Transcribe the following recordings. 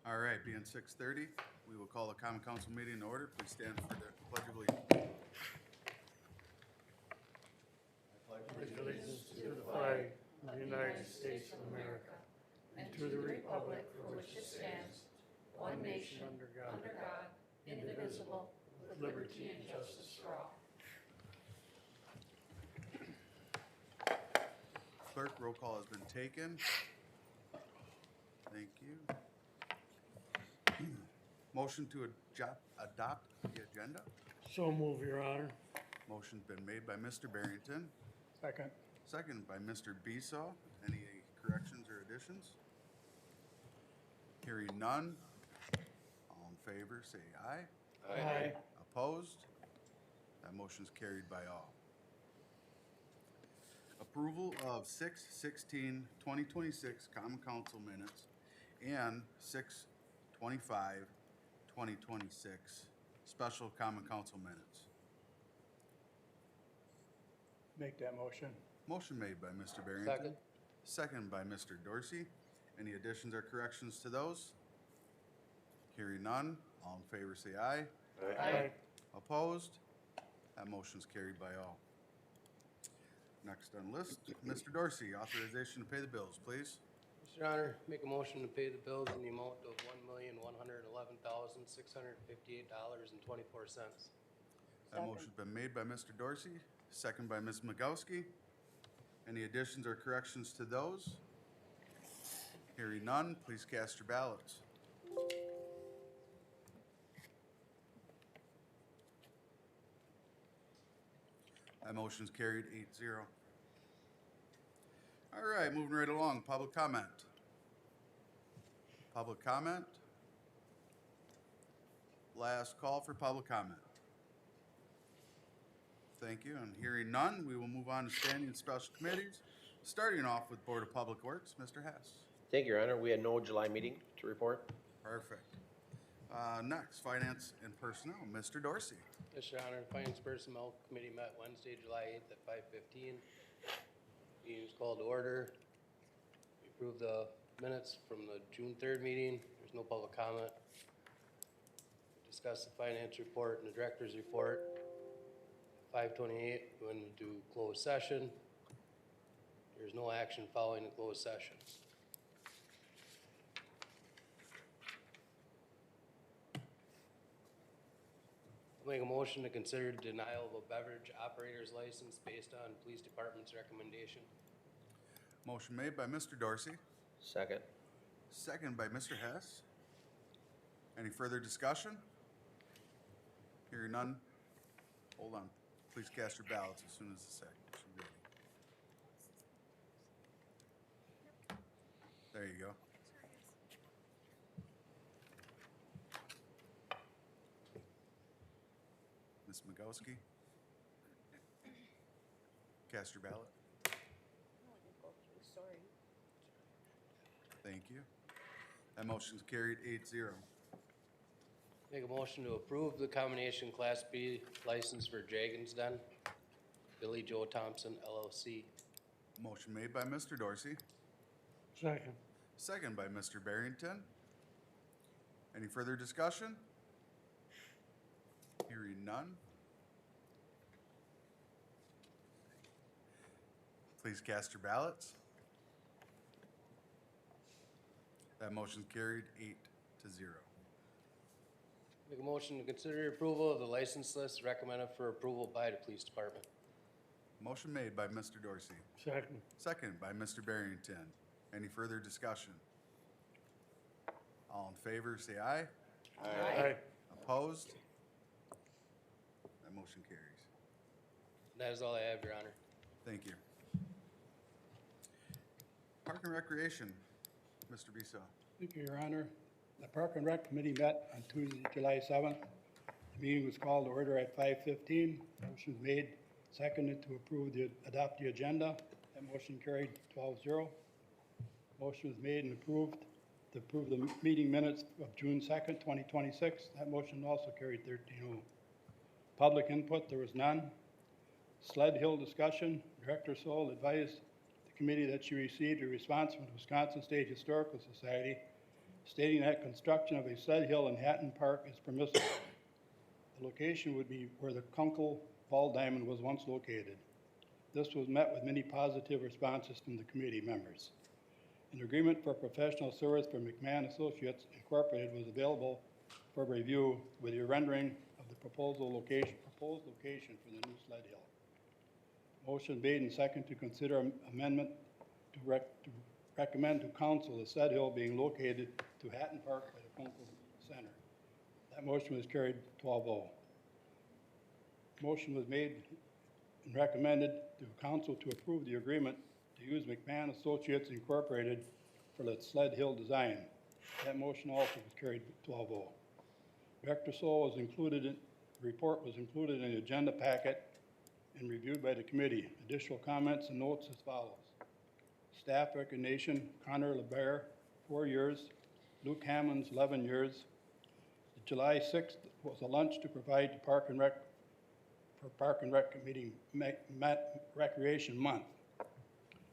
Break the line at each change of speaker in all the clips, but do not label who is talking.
All right, being 6:30, we will call the common council meeting in order. Please stand for the pledge of allegiance.
Allegiance to the flag of the United States of America and to the republic for which it stands, one nation under God, indivisible, with liberty and justice for all.
Clerk, roll call has been taken. Thank you. Motion to adopt the agenda.
So move, Your Honor.
Motion's been made by Mr. Barrington,
Second.
seconded by Mr. Beasaw. Any corrections or additions? Hearing none. All in favor, say aye.
Aye.
Opposed? That motion's carried by all. Approval of 6/16/2026 Common Council minutes and 6/25/2026 Special Common Council minutes.
Make that motion.
Motion made by Mr. Barrington.
Second.
Second by Mr. Dorsey. Any additions or corrections to those? Hearing none. All in favor say aye.
Aye.
Opposed? That motion's carried by all. Next on list, Mr. Dorsey, authorization to pay the bills, please.
Mr. Honor, make a motion to pay the bills in the amount of $1,111,658.24.
That motion's been made by Mr. Dorsey, second by Ms. Magowski. Any additions or corrections to those? Hearing none, please cast your ballots. That motion's carried 8-0. All right, moving right along, public comment. Public comment. Last call for public comment. Thank you, and hearing none, we will move on to standing special committees, starting off with Board of Public Works, Mr. Hess.
Thank you, Your Honor. We had no July meeting to report.
Perfect. Next, Finance and Personnel, Mr. Dorsey.
Mr. Honor, the Finance Personnel Committee met Wednesday, July 8th at 5:15. Meeting was called to order. We approved the minutes from the June 3rd meeting. There's no public comment. We discussed the finance report and the director's report. 5:28, we went into closed session. There's no action following the closed session. I'll make a motion to consider denial of a beverage operator's license based on police department's recommendation.
Motion made by Mr. Dorsey,
Second.
second by Mr. Hess. Any further discussion? Hearing none. Hold on. Please cast your ballots as soon as the second's ready. There you go. Ms. Magowski? Cast your ballot.
Sorry.
Thank you. That motion's carried 8-0.
Make a motion to approve the combination Class B license for Dragon's Den, Billy Joe Thompson LLC.
Motion made by Mr. Dorsey,
Second.
second by Mr. Barrington. Any further discussion? Hearing none. Please cast your ballots. That motion's carried 8-0.
Make a motion to consider approval of the license list recommended for approval by the police department.
Motion made by Mr. Dorsey,
Second.
second by Mr. Barrington. Any further discussion? All in favor, say aye.
Aye.
Opposed? That motion carries.
That is all I have, Your Honor.
Thank you. Park and Recreation, Mr. Beasaw.
Thank you, Your Honor. The Park and Rec Committee met on Tuesday, July 7th. The meeting was called to order at 5:15. Motion was made, seconded to adopt the agenda. That motion carried 12-0. Motion was made and approved to approve the meeting minutes of June 2nd, 2026. That motion also carried 13-0. Public input, there was none. Sled Hill discussion, Director Soul advised the committee that she received a response from the Wisconsin State Historical Society stating that construction of a sled hill in Hatton Park is permissible. The location would be where the Kunkel Ball Diamond was once located. This was met with many positive responses from the committee members. An agreement for professional service for McMahon Associates Incorporated was available for review with a rendering of the proposed location for the new sled hill. Motion made and second to consider amendment to recommend to council the sled hill being located to Hatton Park by the Kunkel Center. That motion was carried 12-0. Motion was made and recommended to council to approve the agreement to use McMahon Associates Incorporated for the sled hill design. That motion also was carried 12-0. Director Soul was included in, the report was included in the agenda packet and reviewed by the committee. Additional comments and notes as follows. Staff recognition, Connor LeBaire, 4 years. Luke Hammonds, 11 years. July 6th was a lunch to provide to Park and Rec Committee Recreation Month.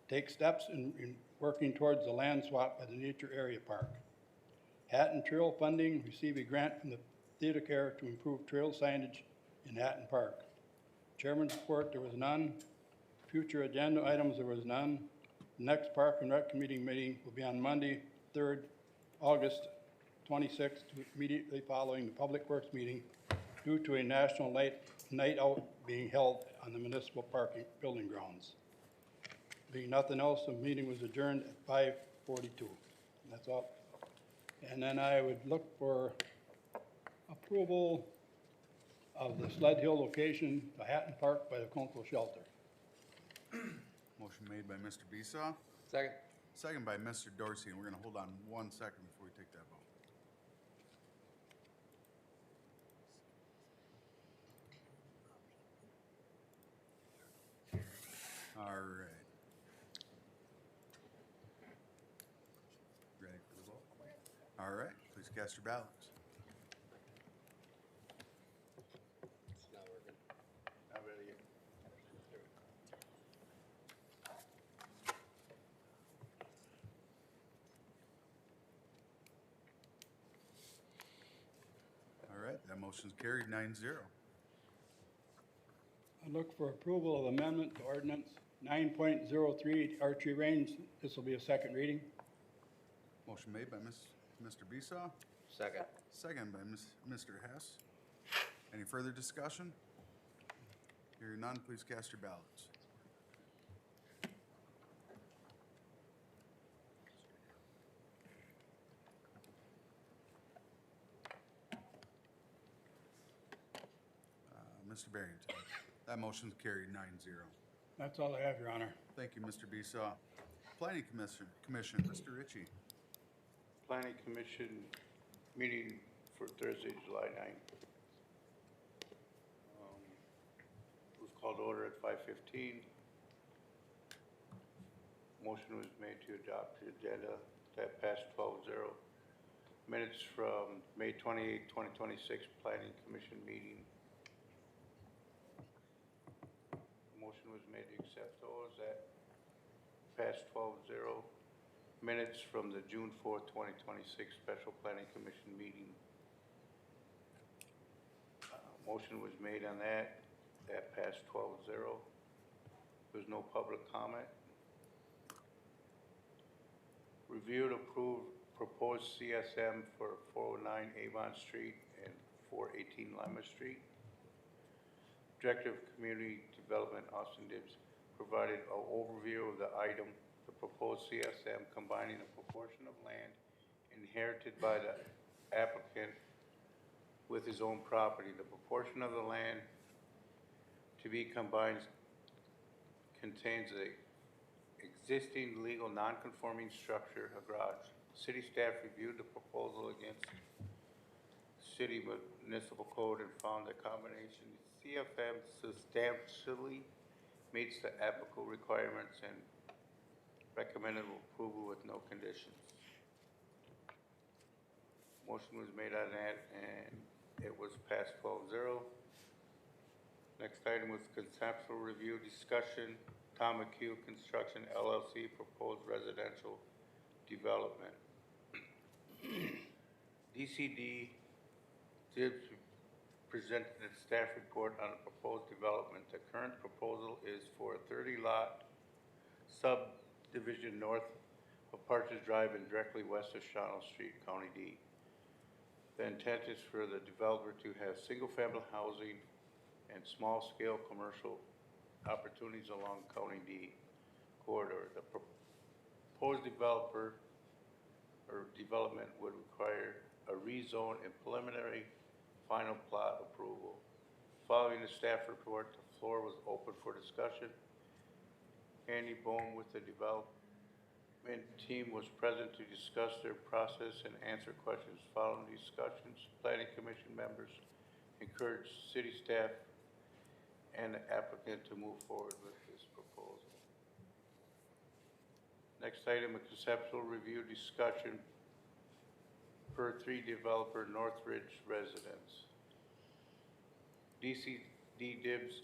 Take steps in working towards the land swap by the Nature Area Park. Hatton Trail funding, receive a grant from the Theater Care to improve trail signage in Hatton Park. Chairman's report, there was none. Future agenda items, there was none. The next Park and Rec Committee meeting will be on Monday, 3rd August 26th, immediately following the Public Works meeting due to a national night out being held on the municipal parking building grounds. Being nothing else, the meeting was adjourned at 5:42. That's all. And then I would look for approval of the sled hill location, the Hatton Park by the Kunkel Shelter.
Motion made by Mr. Besaw,
Second.
second by Mr. Dorsey, and we're gonna hold on 1 second before we take that vote. All right. Ready for the vote? All right, please cast your ballots.
It's not working.
Not ready yet. All right, that motion's carried 9-0.
I look for approval of amendment to ordinance 9.03 archery range. This will be a second reading.
Motion made by Mr. Besaw,
Second.
second by Mr. Hess. Any further discussion? Hearing none, please cast your ballots. Mr. Barrington, that motion's carried 9-0.
That's all I have, Your Honor.
Thank you, Mr. Besaw. Planning Commission, Mr. Ritchie.
Planning Commission meeting for Thursday, July 9th. Was called to order at 5:15. Motion was made to adopt the agenda. That passed 12-0. Minutes from May 28, 2026 Planning Commission meeting. Motion was made to accept those. That passed 12-0. Minutes from the June 4th, 2026 Special Planning Commission meeting. Motion was made on that. That passed 12-0. There's no public comment. Reviewed, approved, proposed CSM for 409 Avon Street and 418 Lima Street. Director of Community Development, Austin Dibbs, provided an overview of the item. The proposed CSM combining a proportion of land inherited by the applicant with his own property. The proportion of the land to be combined contains a existing legal non-conforming structure, a garage. City staff reviewed the proposal against city municipal code and found the combination CFM substantially meets the applicable requirements and recommended approval with no conditions. Motion was made on that and it was passed 12-0. Next item was conceptual review discussion, Tom McHugh Construction LLC proposed residential development. DCD did present the staff report on a proposed development. The current proposal is for a 30-lot subdivision north of Partridge Drive and directly west of Shawano Street, County D. The intent is for the developer to have single-family housing and small-scale commercial opportunities along County D corridor. The proposed developer or development would require a rezone and preliminary final plot approval. Following the staff report, the floor was open for discussion. Andy Bohm with the development team was present to discuss their process and answer questions. Following discussions, planning commission members encouraged city staff and the applicant to move forward with this proposal. Next item, a conceptual review discussion per 3 developer Northridge residence. DCD Dibs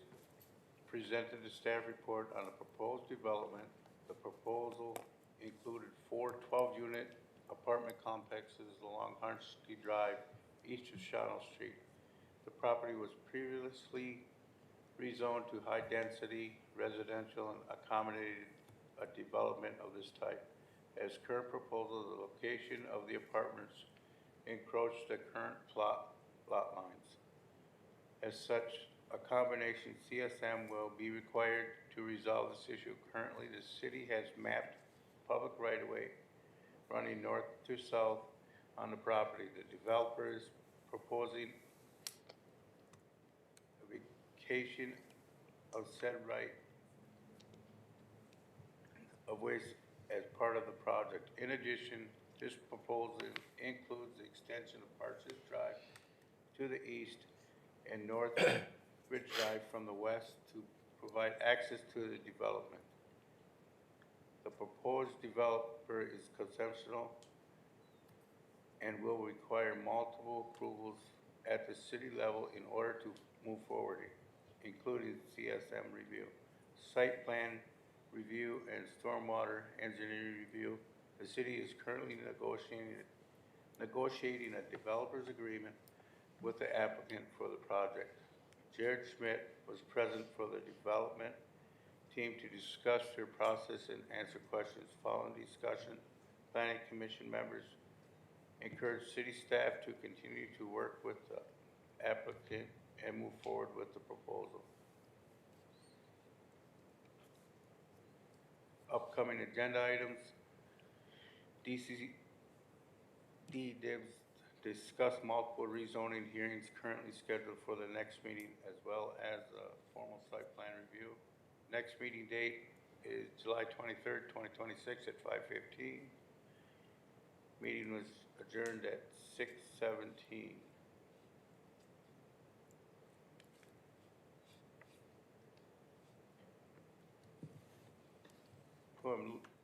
presented the staff report on a proposed development. The proposal included 4 12-unit apartment complexes along Harnsky Drive, east of Shawano Street. The property was previously rezoned to high-density residential and accommodated a development of this type. As current proposal, the location of the apartments encroach the current lot lines. As such, a combination CSM will be required to resolve this issue. Currently, the city has mapped public right-of-way running north to south on the property. The developer is proposing a vacation of said right of ways as part of the project. In addition, this proposal includes the extension of Partridge Drive to the east and North Ridge Drive from the west to provide access to the development. The proposed developer is conceptual and will require multiple approvals at the city level in order to move forward, including CSM review, site plan review, and stormwater engineering review. The city is currently negotiating a developer's agreement with the applicant for the project. Jared Schmidt was present for the development team to discuss their process and answer questions. Following discussion, planning commission members encouraged city staff to continue to work with the applicant and move forward with the proposal. Upcoming agenda items. DCD Dibs discuss multiple rezoning hearings currently scheduled for the next meeting, as well as a formal site plan review. Next meeting date is July 23rd, 2026 at 5:15. Meeting was adjourned at 6:17.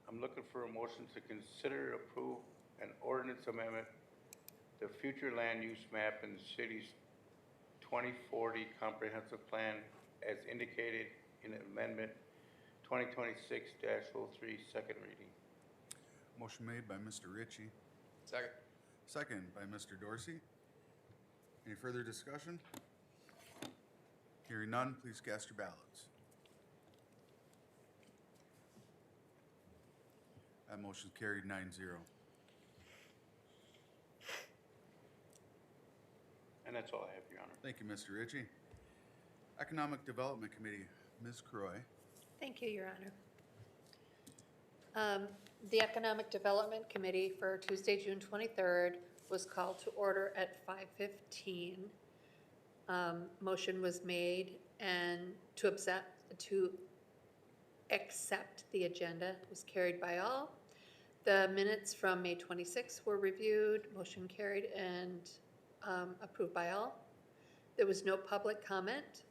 I'm looking for a motion to consider approve an ordinance amendment, the future land use map in the city's 2040 comprehensive plan as indicated in amendment 2026-03, second reading.
Motion made by Mr. Ritchie,
Second.
second by Mr. Dorsey. Any further discussion? Hearing none, please cast your ballots. That motion carried 9-0.
And that's all I have, Your Honor.
Thank you, Mr. Ritchie. Economic Development Committee, Ms. Croy.
Thank you, Your Honor. The Economic Development Committee for Tuesday, June 23rd was called to order at 5:15. Motion was made and to accept the agenda was carried by all. The minutes from May 26th were reviewed, motion carried and approved by all. There was no public comment.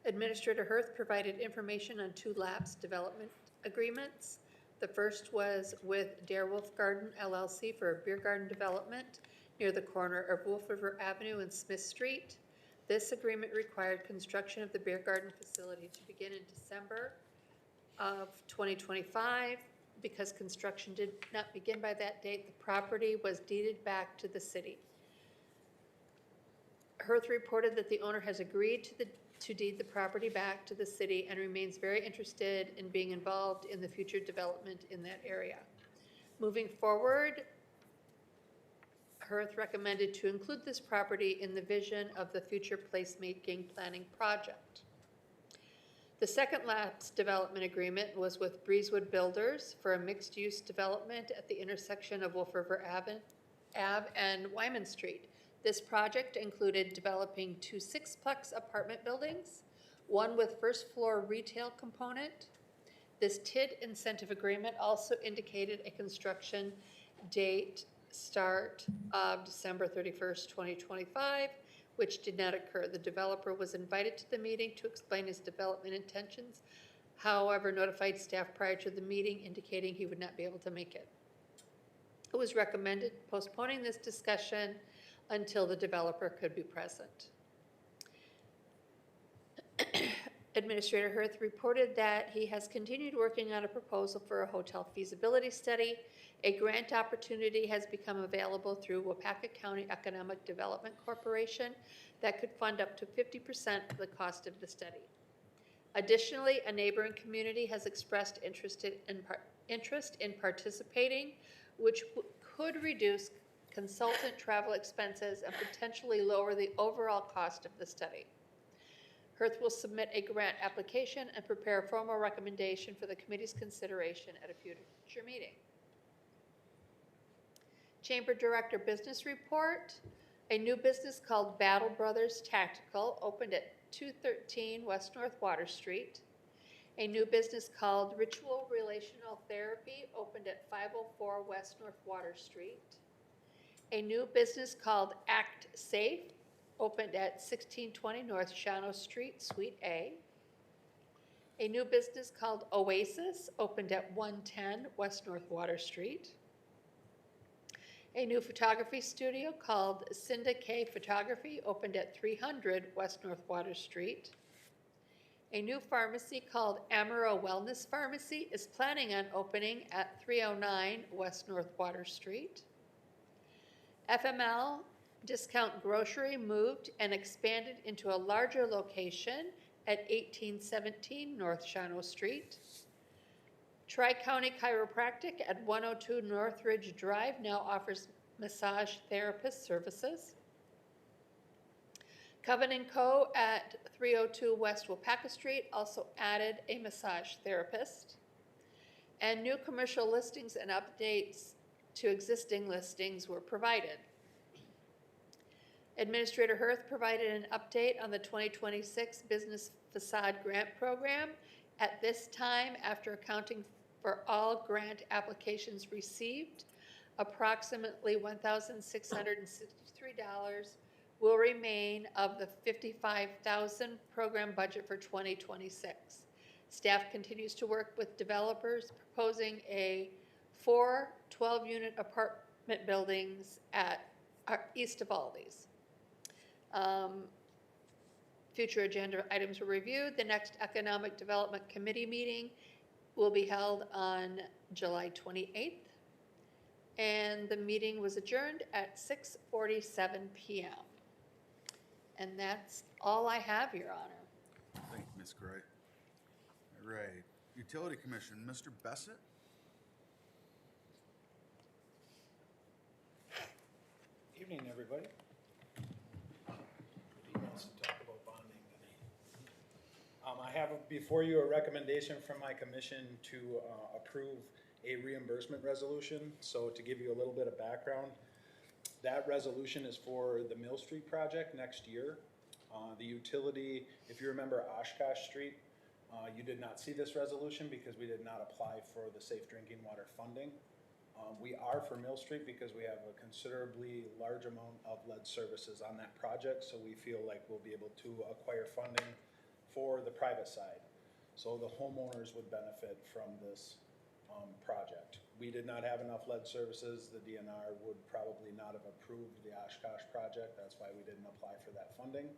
Administrator Hirth provided information on 2 lapsed development agreements. The first was with Dare Wolf Garden LLC for a beer garden development near the corner of Wolf River Avenue and Smith Street. This agreement required construction of the beer garden facility to begin in December of 2025. because construction did not begin by that date, the property was deeded back to the city. Herth reported that the owner has agreed to deed the property back to the city and remains very interested in being involved in the future development in that area. Moving forward, Herth recommended to include this property in the vision of the future placemaking planning project. The second lapse development agreement was with Breezewood Builders for a mixed-use development at the intersection of Wolf River Ave and Wyman Street. This project included developing 2 six-plex apartment buildings, one with first-floor retail component. This TID incentive agreement also indicated a construction date start of December 31st, 2025, which did not occur. The developer was invited to the meeting to explain his development intentions, however, notified staff prior to the meeting indicating he would not be able to make it. It was recommended postponing this discussion until the developer could be present. Administrator Herth reported that he has continued working on a proposal for a hotel feasibility study. A grant opportunity has become available through Wapaka County Economic Development Corporation that could fund up to 50% of the cost of the study. Additionally, a neighboring community has expressed interest in participating, which could reduce consultant travel expenses and potentially lower the overall cost of the study. Herth will submit a grant application and prepare a formal recommendation for the committee's consideration at a future meeting. Chamber Director Business Report. A new business called Battle Brothers Tactical opened at 213 West North Water Street. A new business called Ritual Relational Therapy opened at 504 West North Water Street. A new business called Act Safe opened at 1620 North Shawano Street, Suite A. A new business called Oasis opened at 110 West North Water Street. A new photography studio called Cinda K Photography opened at 300 West North Water Street. A new pharmacy called Amaro Wellness Pharmacy is planning on opening at 309 West North Water Street. FML Discount Grocery moved and expanded into a larger location at 1817 North Shawano Street. Tri-County Chiropractic at 102 Northridge Drive now offers massage therapist services. Covenant Co. at 302 West Wapaka Street also added a massage therapist. And new commercial listings and updates to existing listings were provided. Administrator Herth provided an update on the 2026 Business Facade Grant Program. At this time, after accounting for all grant applications received, approximately $1,663 will remain of the $55,000 program budget for 2026. Staff continues to work with developers proposing 4 12-unit apartment buildings at east of Aldi's. Future agenda items were reviewed. The next Economic Development Committee meeting will be held on July 28th. And the meeting was adjourned at 6:47 p.m. And that's all I have, Your Honor.
Thank you, Ms. Gray. All right, Utility Commission, Mr. Bessett?
Evening, everybody. He wants to talk about bonding tonight. I have before you a recommendation from my commission to approve a reimbursement resolution. So to give you a little bit of background, that resolution is for the Mill Street project next year. The utility, if you remember Oshkosh Street, you did not see this resolution because we did not apply for the safe drinking water funding. We are for Mill Street because we have a considerably large amount of lead services on that project, so we feel like we'll be able to acquire funding for the private side. So the homeowners would benefit from this project. We did not have enough lead services. The DNR would probably not have approved the Oshkosh project. That's why we didn't apply for that funding.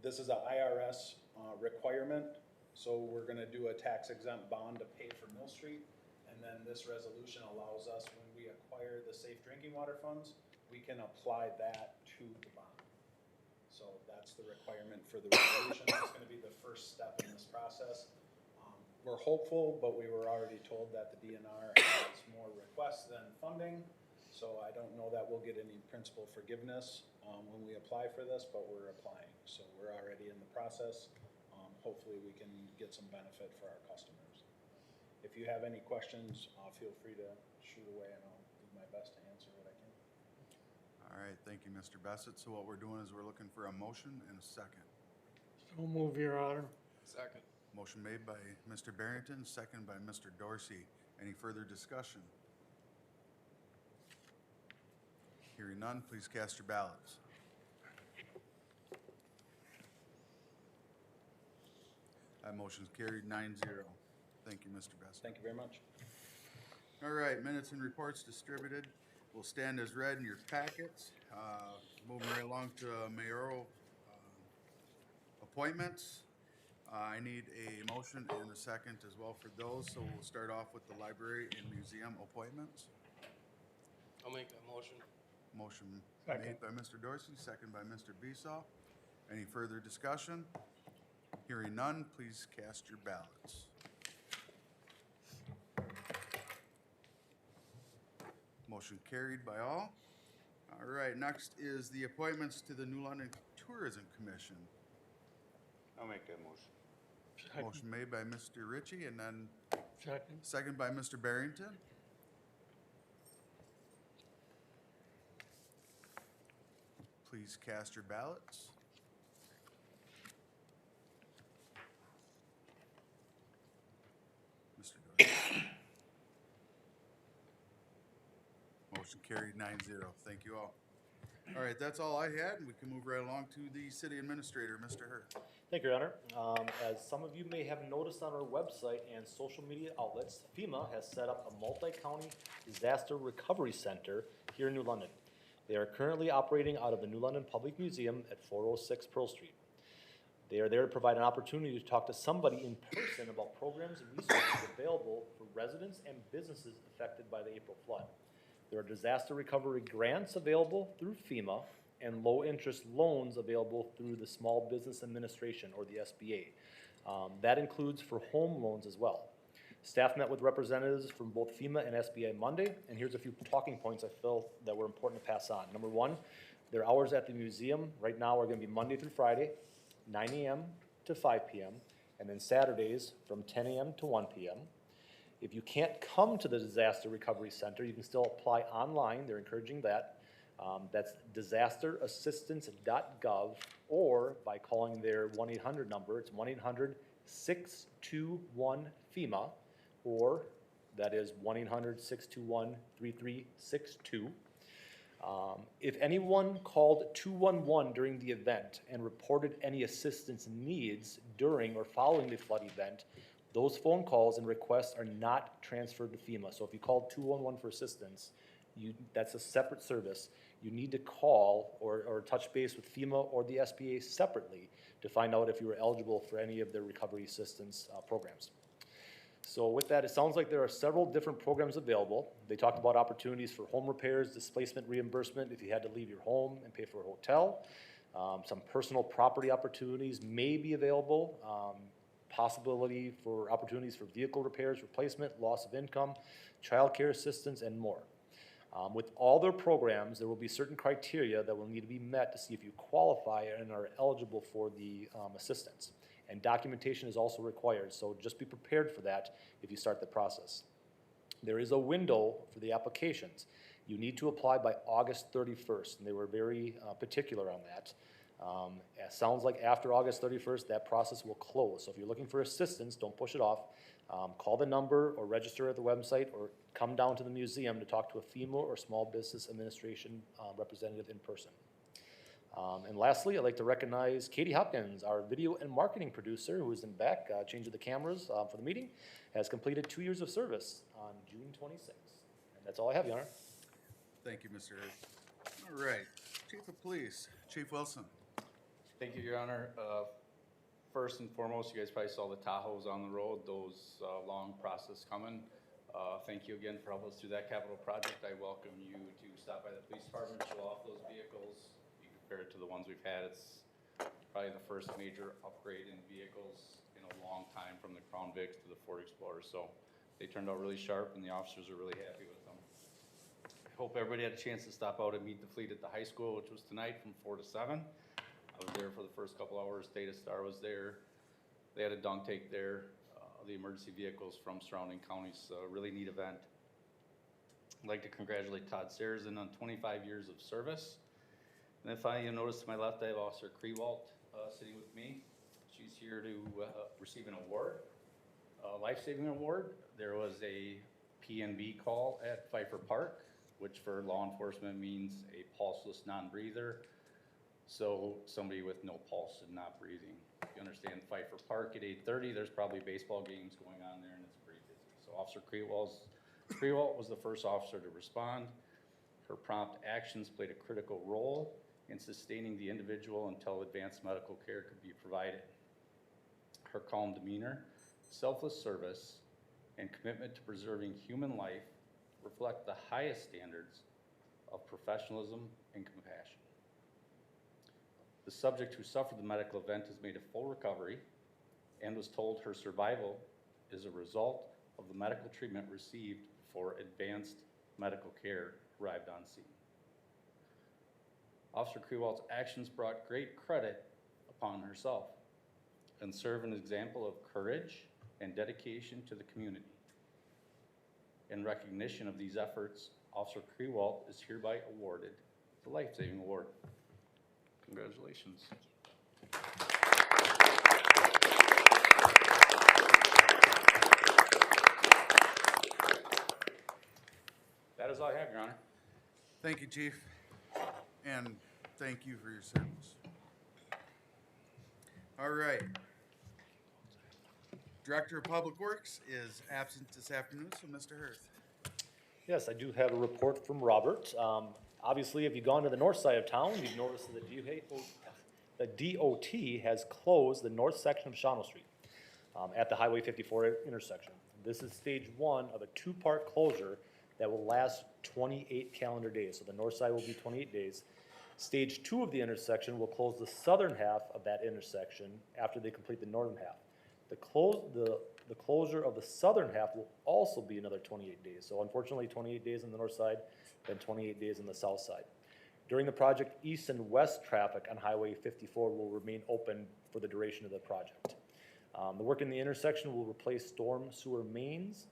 This is a IRS requirement So we're gonna do a tax exempt bond to pay for Mill Street. And then this resolution allows us, when we acquire the safe drinking water funds, we can apply that to the bond. So that's the requirement for the resolution. That's gonna be the first step in this process. We're hopeful, but we were already told that the DNR has more requests than funding. So I don't know that we'll get any principal forgiveness, when we apply for this, but we're applying. So we're already in the process. Hopefully we can get some benefit for our customers. If you have any questions, feel free to shoot away and I'll do my best to answer what I can.
All right, thank you, Mr. Bassett. So what we're doing is we're looking for a motion and a second.
So move, Your Honor.
Second.
Motion made by Mr. Barrington, second by Mr. Dorsey. Any further discussion? Hearing none, please cast your ballots. That motion's carried 9-0. Thank you, Mr. Bassett.
Thank you very much.
All right, minutes and reports distributed will stand as read in your packets. Moving right along to mayoral appointments. I need a motion and a second as well for those, so we'll start off with the library and museum appointments.
I'll make that motion.
Motion
Second.
made by Mr. Dorsey, second by Mr. Beesaw. Any further discussion? Hearing none, please cast your ballots. Motion carried by all. All right, next is the appointments to the New London Tourism Commission.
I'll make that motion.
Motion made by Mr. Ritchie and then
Second.
second by Mr. Barrington. Please cast your ballots. Mr. Dorsey. Motion carried 9-0. Thank you all. All right, that's all I had, and we can move right along to the city administrator, Mr. Hurd.
Thank you, Your Honor. As some of you may have noticed on our website and social media outlets, FEMA has set up a multi-county disaster recovery center here in New London. They are currently operating out of the New London Public Museum at 406 Pearl Street. They are there to provide an opportunity to talk to somebody in person about programs and resources available for residents and businesses affected by the April flood. There are disaster recovery grants available through FEMA and low-interest loans available through the Small Business Administration, or the SBA. That includes for home loans as well. Staff met with representatives from both FEMA and SBA Monday, and here's a few talking points I feel that were important to pass on. Number one, their hours at the museum right now are gonna be Monday through Friday, 9 a.m. to 5 p.m., and then Saturdays from 10 a.m. to 1 p.m. If you can't come to the Disaster Recovery Center, you can still apply online. They're encouraging that. That's disasterassistance.gov, or by calling their 1-800 number. It's 1-800-621-FEMA, or that is 1-800-621-3362. If anyone called 211 during the event and reported any assistance needs during or following the flood event, those phone calls and requests are not transferred to FEMA. So if you called 211 for assistance, that's a separate service. You need to call or touch base with FEMA or the SBA separately to find out if you were eligible for any of their recovery assistance programs. So with that, it sounds like there are several different programs available. They talked about opportunities for home repairs, displacement reimbursement if you had to leave your home and pay for a hotel. Some personal property opportunities may be available. Possibility for opportunities for vehicle repairs, replacement, loss of income, childcare assistance, and more. With all their programs, there will be certain criteria that will need to be met to see if you qualify and are eligible for the assistance. And documentation is also required, so just be prepared for that if you start the process. There is a window for the applications. You need to apply by August 31st, and they were very particular on that. It sounds like after August 31st, that process will close. So if you're looking for assistance, don't push it off. Call the number or register at the website or come down to the museum to talk to a FEMA or Small Business Administration representative in person. And lastly, I'd like to recognize Katie Hopkins, our video and marketing producer, who is in back, changing the cameras for the meeting, has completed 2 years of service on June 26th. And that's all I have, Your Honor.
Thank you, Mr. Hurd. All right, Chief of Police, Chief Wilson.
Thank you, Your Honor. First and foremost, you guys probably saw the Tahoes on the road, those long process coming. Thank you again for helping us through that capital project. I welcome you to stop by the police department, show off those vehicles. You compare it to the ones we've had, it's probably the first major upgrade in vehicles in a long time, from the Crown Vics to the Ford Explorer. So they turned out really sharp and the officers are really happy with them. I hope everybody had a chance to stop out and meet the fleet at the high school, which was tonight from 4 to 7. I was there for the first couple hours. Data Star was there. They had a dunk take there. The emergency vehicles from surrounding counties. Really neat event. I'd like to congratulate Todd Sarrazin on 25 years of service. And then finally, you'll notice to my left, I have Officer Krewalt sitting with me. She's here to receive an award, a life-saving award. There was a PNB call at Pfeiffer Park, which for law enforcement means a pulseless non-breather. So somebody with no pulse and not breathing. You understand Pfeiffer Park at 8:30, there's probably baseball games going on there and it's pretty busy. So Officer Krewalt was the first officer to respond. Her prompt actions played a critical role in sustaining the individual until advanced medical care could be provided. Her calm demeanor, selfless service, and commitment to preserving human life reflect the highest standards of professionalism and compassion. The subject who suffered the medical event has made a full recovery and was told her survival is a result of the medical treatment received before advanced medical care arrived on scene. Officer Krewalt's actions brought great credit upon herself and serve an example of courage and dedication to the community. In recognition of these efforts, Officer Krewalt is hereby awarded the Life Saving Award. Congratulations. That is all I have, Your Honor.
Thank you, Chief, and thank you for your service. All right. Director of Public Works is absent this afternoon, so Mr. Hirth.
Yes, I do have a report from Robert. Obviously, if you've gone to the north side of town, you've noticed that the DOT has closed the north section of Shawano Street at the Highway 54 intersection. This is stage 1 of a 2-part closure that will last 28 calendar days. So the north side will be 28 days. Stage 2 of the intersection will close the southern half of that intersection after they complete the northern half. The closure of the southern half will also be another 28 days. So unfortunately, 28 days on the north side, then 28 days on the south side. During the project, east and west traffic on Highway 54 will remain open for the duration of the project. The work in the intersection will replace storm sewer mains,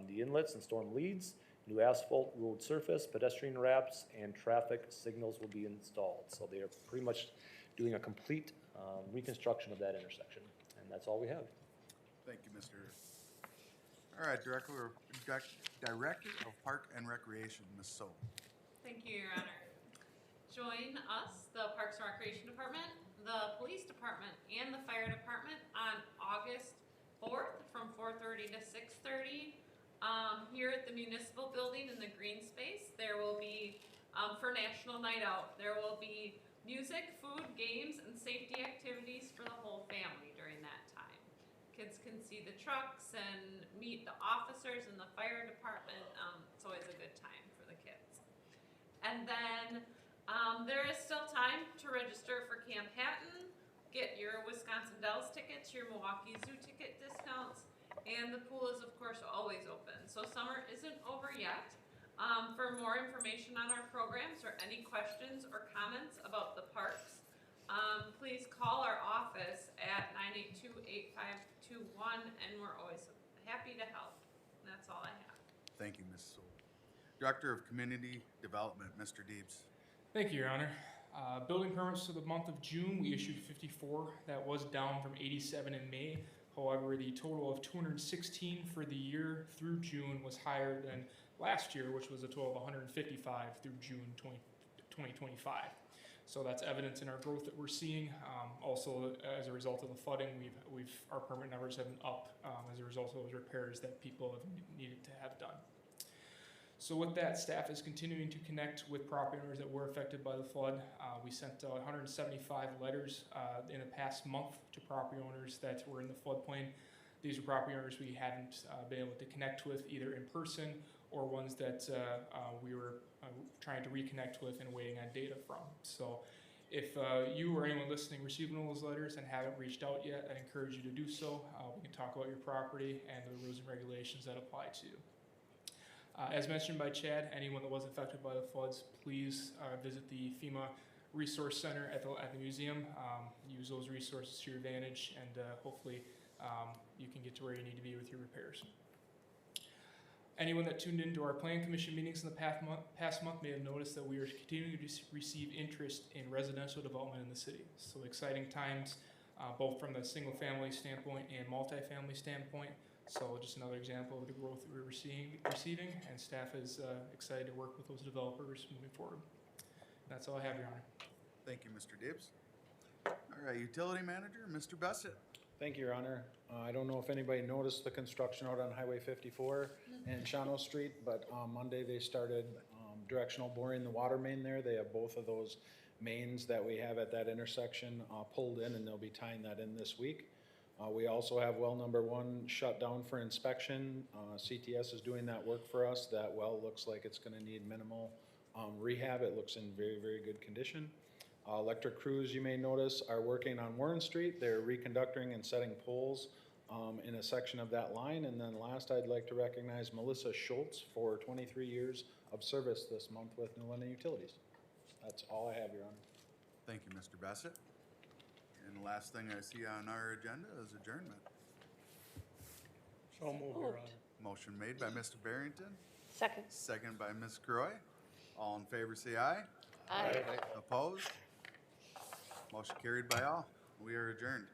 the inlets and storm leads, new asphalt road surface, pedestrian ramps, and traffic signals will be installed. So they are pretty much doing a complete reconstruction of that intersection. And that's all we have.
Thank you, Mr. Hirth. All right, Director of Park and Recreation, Ms. So.
Thank you, Your Honor. Join us, the Parks and Recreation Department, the Police Department, and the Fire Department on August 4th from 4:30 to 6:30. Here at the Municipal Building in the green space, there will be, for National Night Out, there will be music, food, games, and safety activities for the whole family during that time. Kids can see the trucks and meet the officers in the fire department. It's always a good time for the kids. And then there is still time to register for Camp Hatton, get your Wisconsin Dells tickets, your Milwaukee Zoo ticket discounts, and the pool is of course always open. So summer isn't over yet. For more information on our programs or any questions or comments about the parks, please call our office at 982-8521, and we're always happy to help. And that's all I have.
Thank you, Ms. Sewell. Director of Community Development, Mr. Deebs.
Thank you, Your Honor. Building permits for the month of June, we issued 54. That was down from 87 in May. However, the total of 216 for the year through June was higher than last year, which was a total of 155 through June 2025. So that's evidence in our growth that we're seeing. Also, as a result of the flooding, our permit numbers have been up as a result of those repairs that people have needed to have done. So with that, staff is continuing to connect with property owners that were affected by the flood. We sent out 175 letters in the past month to property owners that were in the floodplain. These are property owners we hadn't been able to connect with either in person or ones that we were trying to reconnect with and waiting on data from. So if you or anyone listening received one of those letters and haven't reached out yet, I'd encourage you to do so. We can talk about your property and the rules and regulations that apply to you. As mentioned by Chad, anyone that was affected by the floods, please visit the FEMA Resource Center at the museum. Use those resources to your advantage, and hopefully you can get to where you need to be with your repairs. Anyone that tuned into our Plan Commission meetings in the past month may have noticed that we are continuing to receive interest in residential development in the city. So exciting times, both from the single-family standpoint and multifamily standpoint. So just another example of the growth that we're receiving, and staff is excited to work with those developers moving forward. That's all I have, Your Honor.
Thank you, Mr. Dibs. All right, Utility Manager, Mr. Bassett.
Thank you, Your Honor. I don't know if anybody noticed the construction out on Highway 54 and Shawano Street, but Monday they started directional boring the water main there. They have both of those mains that we have at that intersection pulled in, and they'll be tying that in this week. We also have well number 1 shut down for inspection. CTS is doing that work for us. That well looks like it's gonna need minimal rehab. It looks in very, very good condition. Electric crews, you may notice, are working on Warren Street. They're reconductoring and setting poles in a section of that line. And then last, I'd like to recognize Melissa Schultz for 23 years of service this month with New London Utilities. That's all I have, Your Honor.
Thank you, Mr. Bassett. And the last thing I see on our agenda is adjournment.
So moved, Your Honor.
Motion made by Mr. Barrington,
Second.
second by Ms. Croy. All in favor, say aye.
Aye.
Opposed? Motion carried by all. We are adjourned.